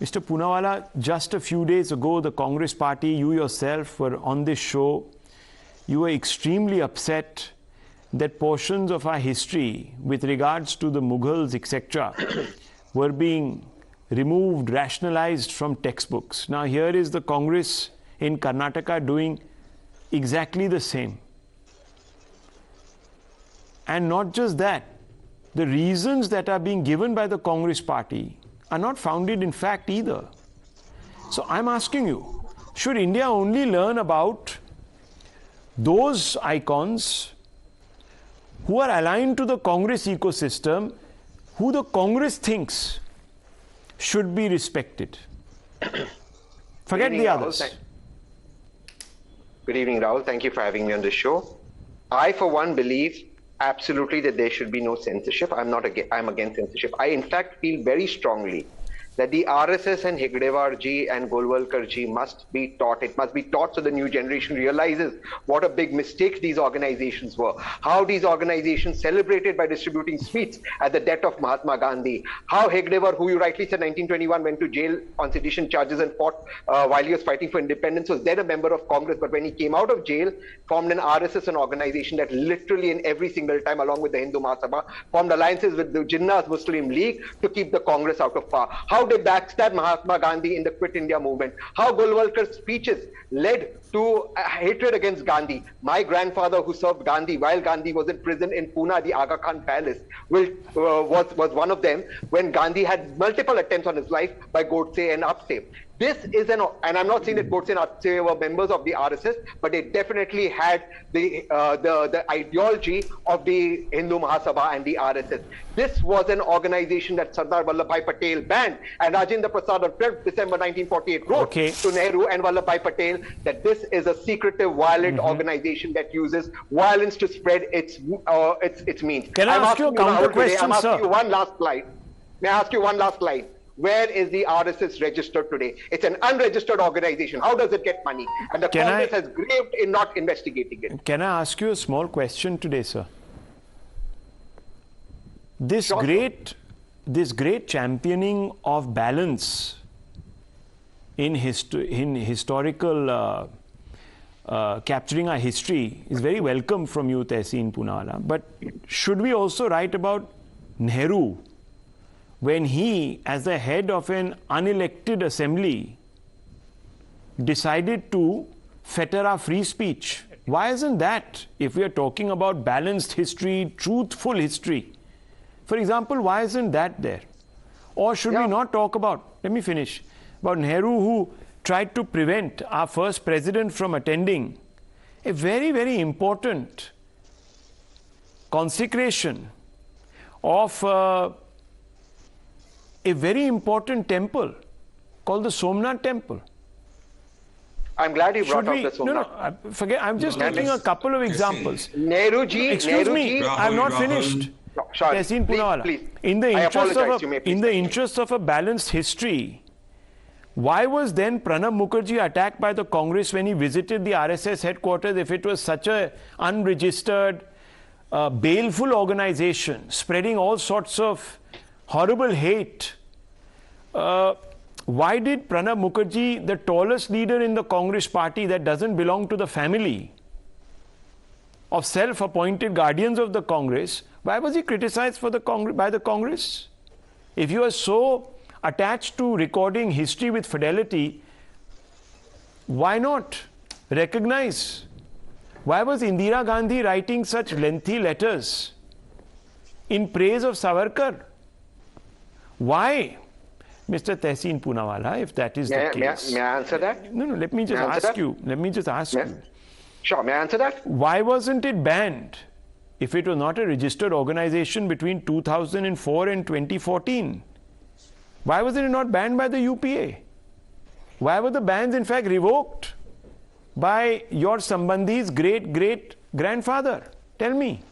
Mr. Poonawalla, just a few days ago, the Congress party, you yourself were on this show. You were extremely upset that portions of our history with regards to the Mughals, etc., were being removed, rationalized from textbooks. Now, here is the Congress in Karnataka doing exactly the same. And not just that, the reasons that are being given by the Congress party are not founded in fact either. So I'm asking you, should India only learn about those icons who are aligned to the Congress ecosystem, who the Congress thinks should be respected? Forget the others. Good evening, Rahul. Thank you for having me on the show. I, for one, believe absolutely that there should be no censorship. I'm against censorship. I, in fact, feel very strongly that the RSS and Hedgewar ji and Golwalkar ji must be taught. It must be taught so the new generation realizes what a big mistake these organizations were. How these organizations celebrated by distributing sweets at the death of Mahatma Gandhi. How Hedgewar, who you rightly said 1921 went to jail on sedition charges and fought while he was fighting for independence, was then a member of Congress. But when he came out of jail, formed an RSS, an organization that literally in every single time, along with the Hindu Mahasabha, formed alliances with the Jinnah's Muslim League to keep the Congress out of power. How they backstabbed Mahatma Gandhi in the Quit India movement. How Golwalkar's speeches led to hatred against Gandhi. My grandfather, who served Gandhi while Gandhi was in prison in Pune, the Aga Khan Palace, was one of them when Gandhi had multiple attempts on his life by Godse and upscale. This is and I'm not saying that Godse and upscale were members of the RSS, but they definitely had the ideology of the Hindu Mahasabha and the RSS. This was an organization that Sardar Vallabhbhai Patel banned, and Rajendra Prasad on 12th December 1948 wrote to Nehru and Vallabhbhai Patel that this is a secretive, violent organization that uses violence to spread its means. Can I ask you a counter question, I'm asking sir? you one last slide. May I ask you one last slide? Where is the RSS registered today? It's an unregistered organization. How does it get money? And the Congress has grieved in not investigating it. Can I ask you a small question today, sir? This great championing of balance in historical capturing our history is very welcome from you, Tehseen Poonawalla. But should we also write about Nehru, when he, as the head of an unelected assembly, decided to fetter our free speech? Why isn't that, if we are talking about balanced history, truthful history? For example, why isn't that there? Or should we not talk about, let me finish, about Nehru, who tried to prevent our first president from attending a very, very important consecration of a very important temple called the Somnath temple. I'm glad you brought up the Somnath. No, forget. I'm just taking a couple of examples. Nehru ji, excuse me, I'm not finished. Tehseen Poonawalla, please. In the interest of a balanced history, why was then Pranab Mukherjee attacked by the Congress when he visited the RSS headquarters if it was such a unregistered, baleful organization spreading all sorts of horrible hate? Why did Pranab Mukherjee, the tallest leader in the Congress party that doesn't belong to the family of self-appointed guardians of the Congress, why was he criticized by the Congress? If you are so attached to recording history with fidelity, why not recognize? Why was Indira Gandhi writing such lengthy letters in praise of Savarkar? Why, Mr. Tehseen Poonawalla, if that is the case? May I answer that? No, let me just ask you. Let me just ask you. Sure, may I answer that? Why wasn't it banned if it was not a registered organization between 2004 and 2014? Why was it not banned by the UPA? Why were the bans in fact revoked by your Sambandhi's great-great-grandfather? Tell me.